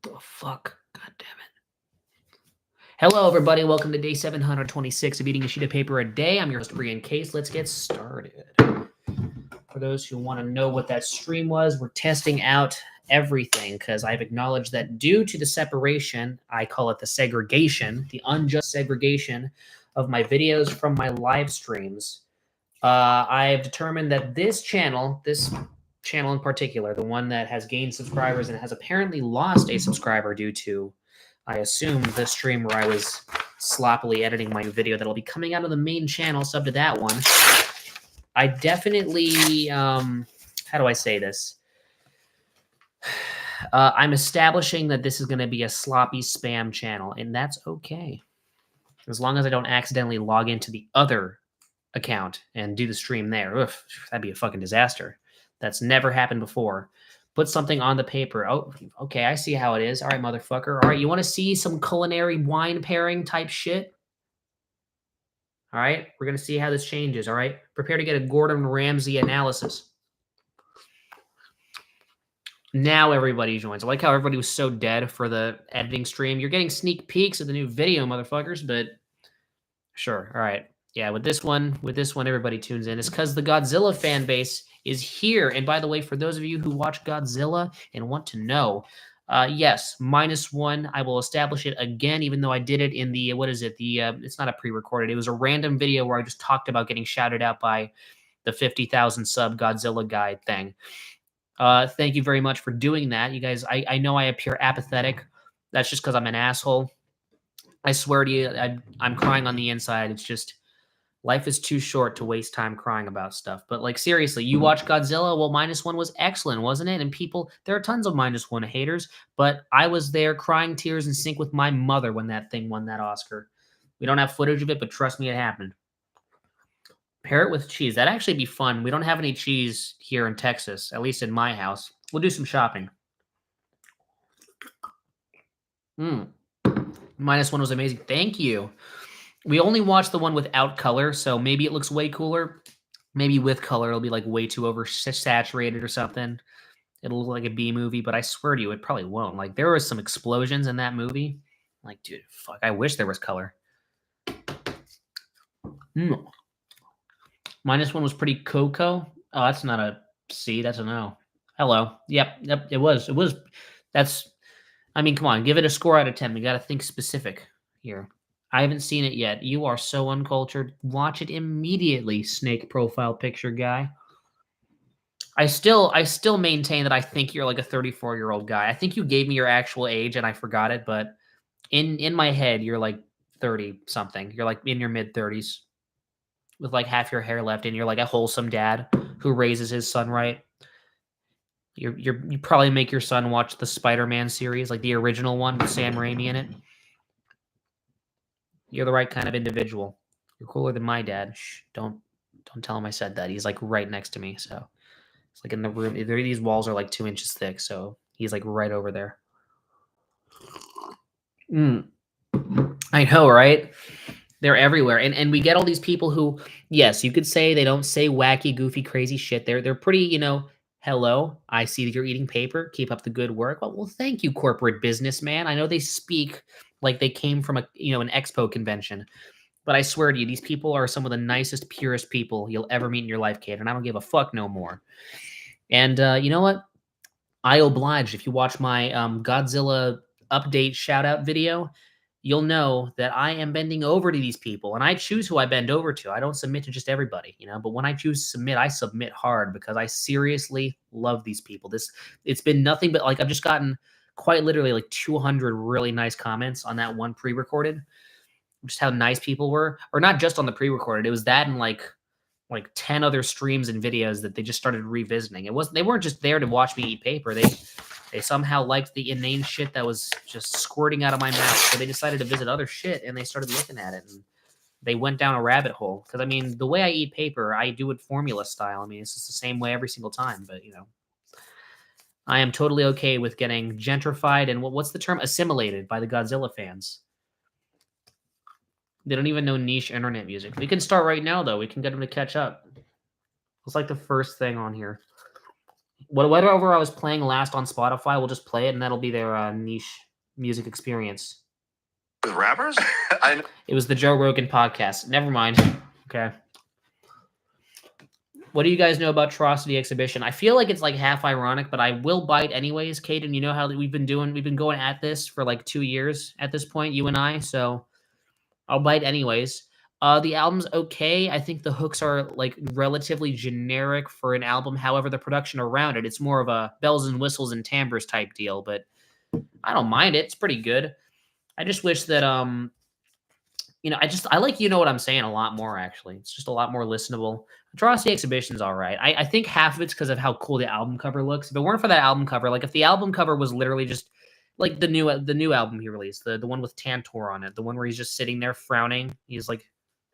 the fuck? God damn it. Hello, everybody. Welcome to day 726 of Eating a Sheet of Paper a Day. I'm your host, Brian Case. Let's get started. For those who want to know what that stream was, we're testing out everything because I've acknowledged that due to the separation, I call it the segregation, the unjust segregation of my videos from my live streams, I've determined that this channel in particular, the one that has gained subscribers and has apparently lost a subscriber due to, I assume, the stream where I was sloppily editing my video that'll be coming out of the main channel, sub to that one. I definitely, how do I say this? I'm establishing that this is going to be a sloppy spam channel, and that's okay. As long as I don't accidentally log into the other account and do the stream there. Oof, that'd be a fucking disaster. That's never happened before. Put something on the paper. Oh, okay, I see how it is. All right, motherfucker. All right, you want to see some culinary wine pairing type shit? All right, we're going to see how this changes, all right? Prepare to get a Gordon Ramsay analysis. Now everybody joins. I like how everybody was so dead for the editing stream. You're getting sneak peeks of the new video, motherfuckers, but sure, all right. Yeah, with this one, everybody tunes in. It's because the Godzilla fan base is here. And by the way, for those of you who watch Godzilla and want to know, yes, -1. I will establish it again, even though I did it in the, what is it? The it's not a pre-recorded. It was a random video where I just talked about getting shouted out by the 50,000 sub Godzilla guy thing. Thank you very much for doing that. You guys, I know I appear apathetic. That's just because I'm an asshole. I swear to you, I'm crying on the inside. It's just, life is too short to waste time crying about stuff. But like, seriously, you watch Godzilla? Well, -1 was excellent, wasn't it? And people, there are tons of -1 haters, but I was there crying tears in sync with my mother when that thing won that Oscar. We don't have footage of it, but trust me, it happened. Pair it with cheese. That'd actually be fun. We don't have any cheese here in Texas, at least in my house. We'll do some shopping. -1 was amazing. Thank you. We only watched the one without color, so maybe it looks way cooler. Maybe with color, it'll be like way too oversaturated or something. It'll look like a B movie, but I swear to you, it probably won't. Like, there were some explosions in that movie. Like, dude, fuck, I wish there was color. -1 was pretty cocoa. Oh, that's not a C, that's an O. Hello. Yep, it was. That's, I mean, come on, give it a score out of 10. We got to think specific here. I haven't seen it yet. You are so uncultured. Watch it immediately, snake profile picture guy. I still maintain that I think you're like a 34-year-old guy. I think you gave me your actual age and I forgot it, but in my head, you're like 30 something. You're like in your mid 30s with like half your hair left, and you're like a wholesome dad who raises his son right. You probably make your son watch the Spider-Man series, like the original one with Sam Raimi in it. You're the right kind of individual. You're cooler than my dad. Shh, don't tell him I said that. He's like right next to me, so it's like in the room. These walls are like 2 inches thick, so he's like right over there. I know, right? They're everywhere, and we get all these people who, yes, you could say they don't say wacky, goofy, crazy shit. They're pretty, you know. Hello, I see that you're eating paper. Keep up the good work. Well, thank you, corporate businessman. I know they speak like they came from an expo convention, but I swear to you, these people are some of the nicest, purest people you'll ever meet in your life, kid. And I don't give a fuck no more. And you know what? I oblige. If you watch my Godzilla update shout out video, you'll know that I am bending over to these people, and I choose who I bend over to. I don't submit to just everybody, but when I choose to submit, I submit hard because I seriously love these people. It's been nothing but, like, I've just gotten quite literally like 200 really nice comments on that one pre-recorded, just how nice people were, or not just on the pre-recorded. It was that and like 10 other streams and videos that they just started revisiting. They weren't just there to watch me eat paper. They somehow liked the inane shit that was just squirting out of my mouth. So they decided to visit other shit, and they started looking at it, and they went down a rabbit hole. Because, I mean, the way I eat paper, I do it formula style. I mean, it's just the same way every single time. But, I am totally okay with getting gentrified and what's the term? Assimilated by the Godzilla fans. They don't even know niche internet music. We can start right now, though. We can get them to catch up. It's like the first thing on here. Whatever I was playing last on Spotify, we'll just play it, and that'll be their niche music experience. With rappers? I know. It was the Joe Rogan podcast. Never mind. Okay. What do you guys know about Atrocity Exhibition? I feel like it's like half ironic, but I will bite anyways. Caden, you know how we've been going at this for like 2 years at this point, you and I. So I'll bite anyways. The album's okay. I think the hooks are like relatively generic for an album. However, the production around it, it's more of a bells and whistles and timbres type deal. But I don't mind it. It's pretty good. I just wish that I like You Know What I'm Saying a lot more, actually. It's just a lot more listenable. Atrocity Exhibition's all right. I think half of it's because of how cool the album cover looks. If it weren't for that album cover, like if the album cover was literally just like the new album he released, the one with Tantor on it, the one where he's just sitting there frowning, he's like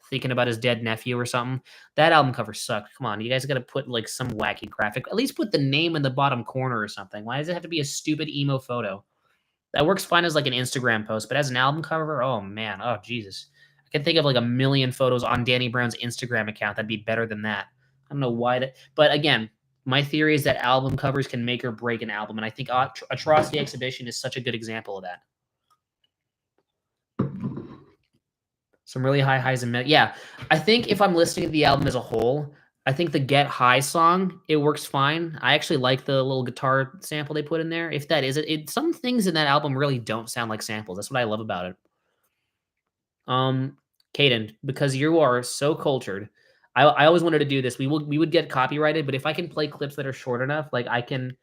thinking about his dead nephew or something. That album cover sucked. Come on, you guys got to put like some wacky graphic. At least put the name in the bottom corner or something. Why does it have to be a stupid emo photo? That works fine as like an Instagram post, but as an album cover, oh man, oh Jesus. I can think of like a million photos on Danny Brown's Instagram account that'd be better than that. I don't know why that, but again, my theory is that album covers can make or break an album, and I think Atrocity Exhibition is such a good example of that. Some really high highs and yeah. I think if I'm listening to the album as a whole, I think the Get High song, it works fine. I actually like the little guitar sample they put in there. If that is it, some things in that album really don't sound like samples. That's what I love about it. Caden, because you are so cultured, I always wanted to do this. We would get copyrighted, but if I can play clips that are short enough, like I can.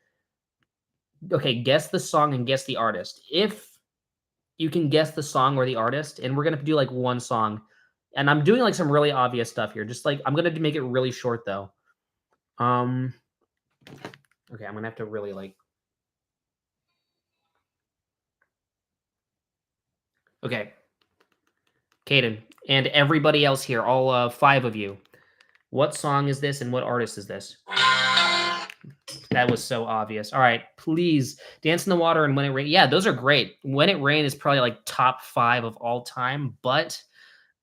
Okay, guess the song and guess the artist. If you can guess the song or the artist, and we're gonna do like one song, and I'm doing like some really obvious stuff here. Just like I'm gonna make it really short though. Okay, I'm gonna have to really like. Okay, Caden and everybody else here, all 5 of you. What song is this, and what artist is this? That was so obvious. All right, please. Dance in the Water and When It Rain. Yeah, those are great. When It Rain is probably like top 5 of all time, but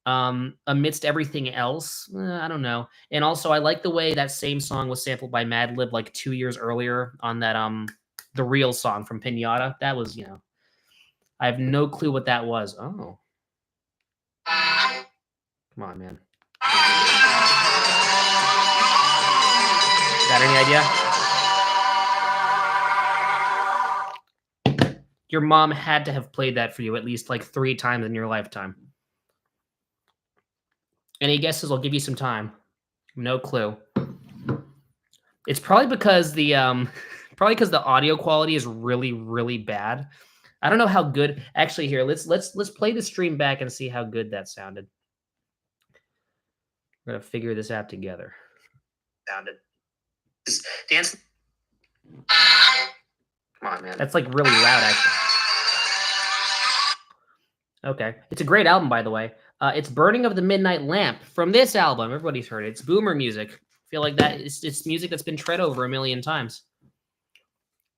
amidst everything else, I don't know. And also, I like the way that same song was sampled by Madlib like 2 years earlier on that the Real song from Pinata. That was, I have no clue what that was. Oh. Come on, man. Got any idea? Your mom had to have played that for you at least like 3 times in your lifetime. Any guesses? I'll give you some time. No clue. It's probably because the audio quality is really, really bad. I don't know how good. Actually, here let's play the stream back and see how good that sounded. We're gonna figure this out together. Sounded. Dance. Come on, man. That's like really loud, actually. Okay, it's a great album, by the way. It's "Burning of the Midnight Lamp" from this album. Everybody's heard it. It's boomer music. I feel like that it's music that's been tread over a million times.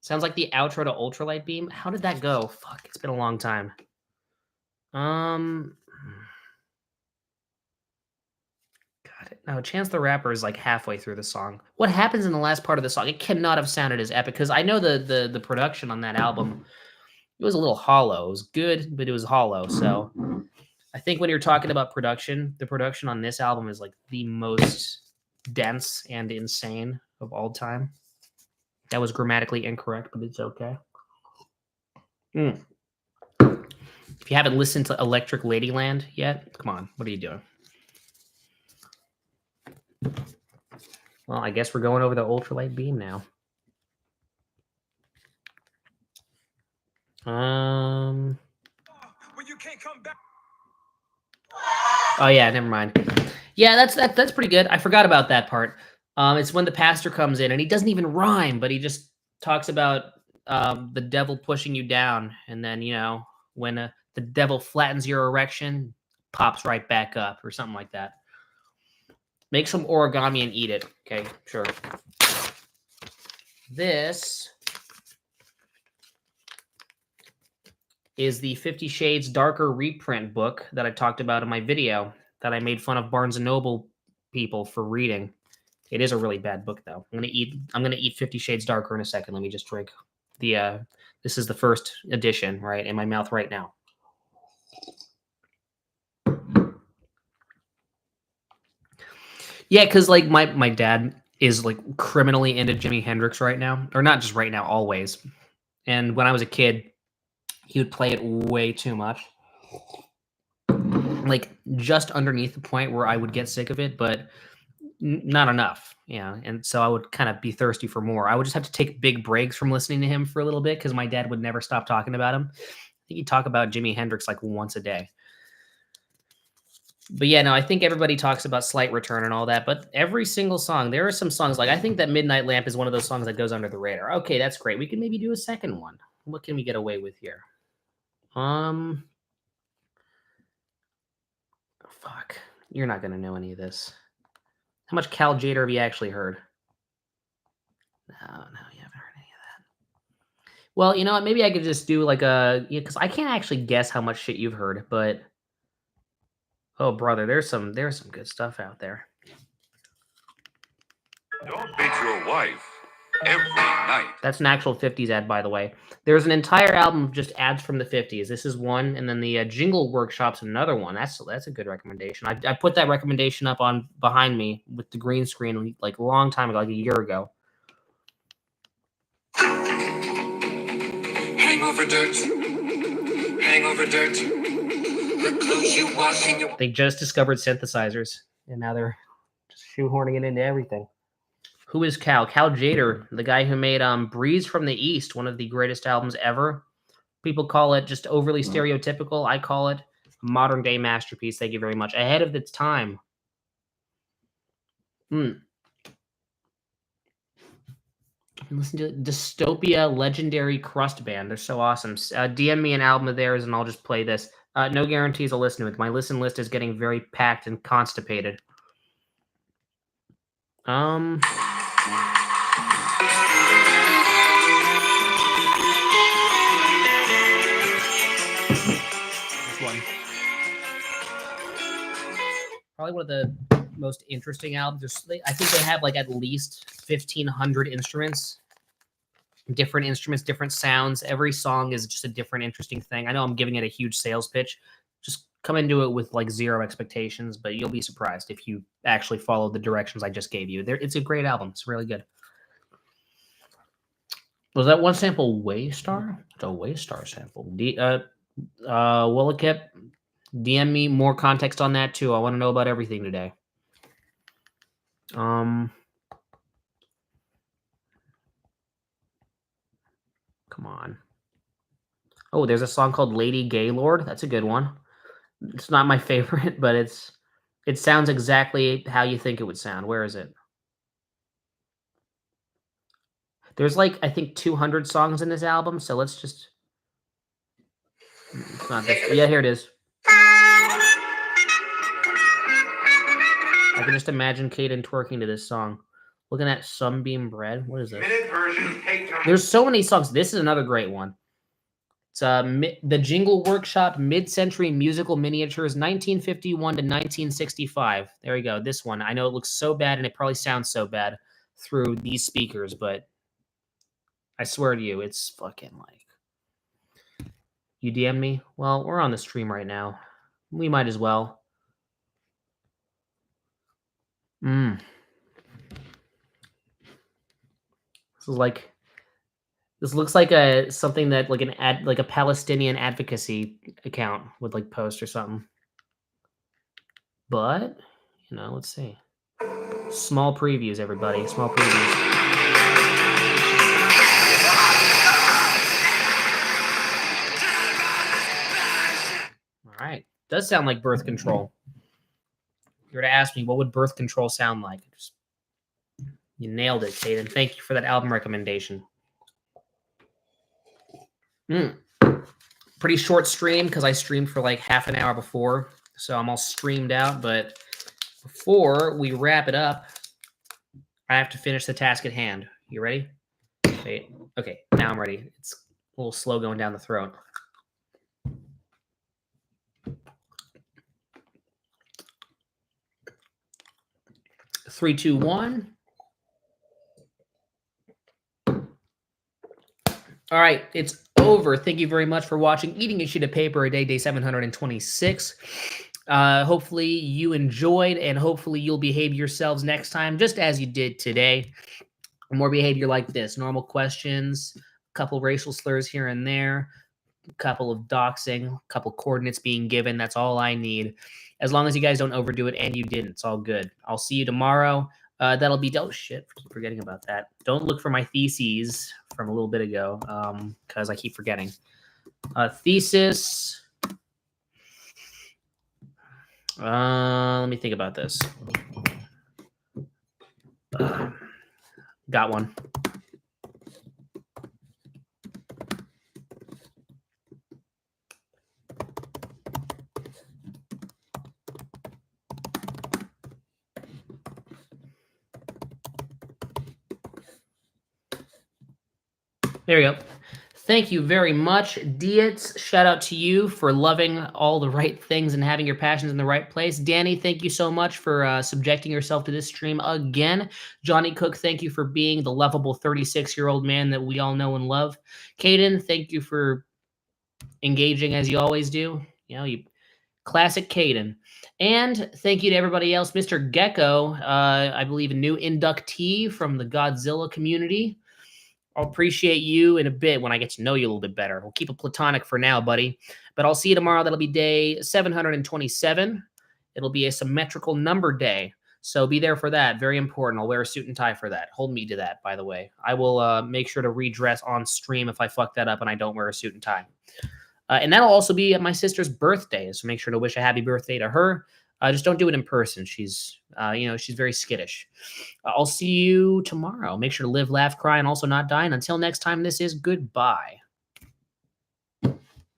Sounds like the outro to Ultralight Beam. How did that go? Fuck, it's been a long time. Got it. No, Chance the Rapper is like halfway through the song. What happens in the last part of the song? It cannot have sounded as epic because I know the production on that album. It was a little hollow. It was good, but it was hollow. So I think when you're talking about production, the production on this album is like the most dense and insane of all time. That was grammatically incorrect, but it's okay. If you haven't listened to Electric Ladyland yet, come on. What are you doing? Well, I guess we're going over the Ultralight Beam now. Well, you can't come back. Oh yeah, never mind. Yeah, that's pretty good. I forgot about that part. It's when the pastor comes in and he doesn't even rhyme, but he just talks about the devil pushing you down, and then when the devil flattens your erection, pops right back up, or something like that. Make some origami and eat it. Okay, sure. This is the 50 Shades Darker reprint book that I talked about in my video that I made fun of Barnes & Noble people for reading. It is a really bad book, though. I'm gonna eat 50 Shades Darker in a second. Let me just drink the. This is the first edition, right, in my mouth right now. Yeah, because like my dad is like criminally into Jimi Hendrix right now, or not just right now, always. And when I was a kid, he would play it way too much, like just underneath the point where I would get sick of it, but not enough. Yeah, and so I would kind of be thirsty for more. I would just have to take big breaks from listening to him for a little bit because my dad would never stop talking about him. I think he'd talk about Jimi Hendrix like once a day. But yeah, no, I think everybody talks about Slight Return and all that, but every single song, there are some songs like I think that Midnight Lamp is one of those songs that goes under the radar. Okay, that's great. We can maybe do a second one. What can we get away with here? Fuck. You're not gonna know any of this. How much Cal Jader have you actually heard? No, you haven't heard any of that. Well, you know what? Maybe I could just do like because I can't actually guess how much shit you've heard, but oh brother, there's some good stuff out there. Don't beat your wife every night. That's an actual 50s ad, by the way. There's an entire album of just ads from the 50s. This is one, and then the Jingle Workshop's another one. That's a good recommendation. I put that recommendation up on behind me with the green screen like a long time ago, like a year ago. Hangover dirt. Hangover dirt. The clothes you wash in your... They just discovered synthesizers, and now they're just shoehorning it into everything. Who is Cal? Cal Jader, the guy who made Breeze from the East, one of the greatest albums ever. People call it just overly stereotypical. I call it a modern-day masterpiece. Thank you very much. Ahead of its time. Listen to Dystopia Legendary Crust Band. They're so awesome. DM me an album of theirs, and I'll just play this. No guarantees I'll listen to it. My listen list is getting very packed and constipated. This one. Probably one of the most interesting albums. I think they have like at least 1,500 instruments. Different instruments, different sounds. Every song is just a different interesting thing. I know I'm giving it a huge sales pitch. Just come into it with like zero expectations, but you'll be surprised if you actually follow the directions I just gave you. It's a great album. It's really good. Was that one sample Waystar? It's a Waystar sample. Willekip, DM me more context on that too. I want to know about everything today. Come on. Oh, there's a song called Lady Gaylord. That's a good one. It's not my favorite, but it sounds exactly how you think it would sound. Where is it? There's like, I think 200 songs in this album, so let's just... It's not this. Yeah, here it is. I can just imagine Caden twerking to this song. Looking at Sunbeam Bread. What is this? There's so many songs. This is another great one. It's the Jingle Workshop Mid-Century Musical Miniatures 1951 to 1965. There we go. This one. I know it looks so bad, and it probably sounds so bad through these speakers, but I swear to you, it's fucking like... You DM me? Well, we're on the stream right now. We might as well. This looks like something that like like a Palestinian advocacy account would like post or something. But, let's see. Small previews, everybody. Small previews. All right. Does sound like birth control. If you were to ask me, what would birth control sound like? You nailed it, Caden. Thank you for that album recommendation. Pretty short stream because I streamed for like half an hour before, so I'm all streamed out. But before we wrap it up, I have to finish the task at hand. You ready? Wait. Okay, now I'm ready. It's a little slow going down the throat. 3, 2, 1. All right, it's over. Thank you very much for watching Eating a Sheet of Paper a Day, day 726. Hopefully you enjoyed, and hopefully you'll behave yourselves next time, just as you did today. More behavior like this: normal questions, a couple racial slurs here and there, a couple of doxing, a couple coordinates being given. That's all I need. As long as you guys don't overdo it, and you didn't, it's all good. I'll see you tomorrow. That'll be, oh shit, keep forgetting about that. Don't look for my theses from a little bit ago, because I keep forgetting. Thesis. Let me think about this. Got one. There we go. Thank you very much, Dietz. Shout out to you for loving all the right things and having your passions in the right place. Danny, thank you so much for subjecting yourself to this stream again. Johnny Cook, thank you for being the lovable 36-year-old man that we all know and love. Caden, thank you for engaging as you always do. You know, you classic Caden. And thank you to everybody else. Mr. Gecko, I believe a new inductee from the Godzilla community. I'll appreciate you in a bit when I get to know you a little bit better. We'll keep it platonic for now, buddy. But I'll see you tomorrow. That'll be day 727. It'll be a symmetrical number day. So be there for that. Very important. I'll wear a suit and tie for that. Hold me to that, by the way. I will make sure to redress on stream if I fuck that up and I don't wear a suit and tie. And that'll also be my sister's birthday. So make sure to wish a happy birthday to her. Just don't do it in person. She's, she's very skittish. I'll see you tomorrow. Make sure to live, laugh, cry, and also not die. And until next time, this is goodbye.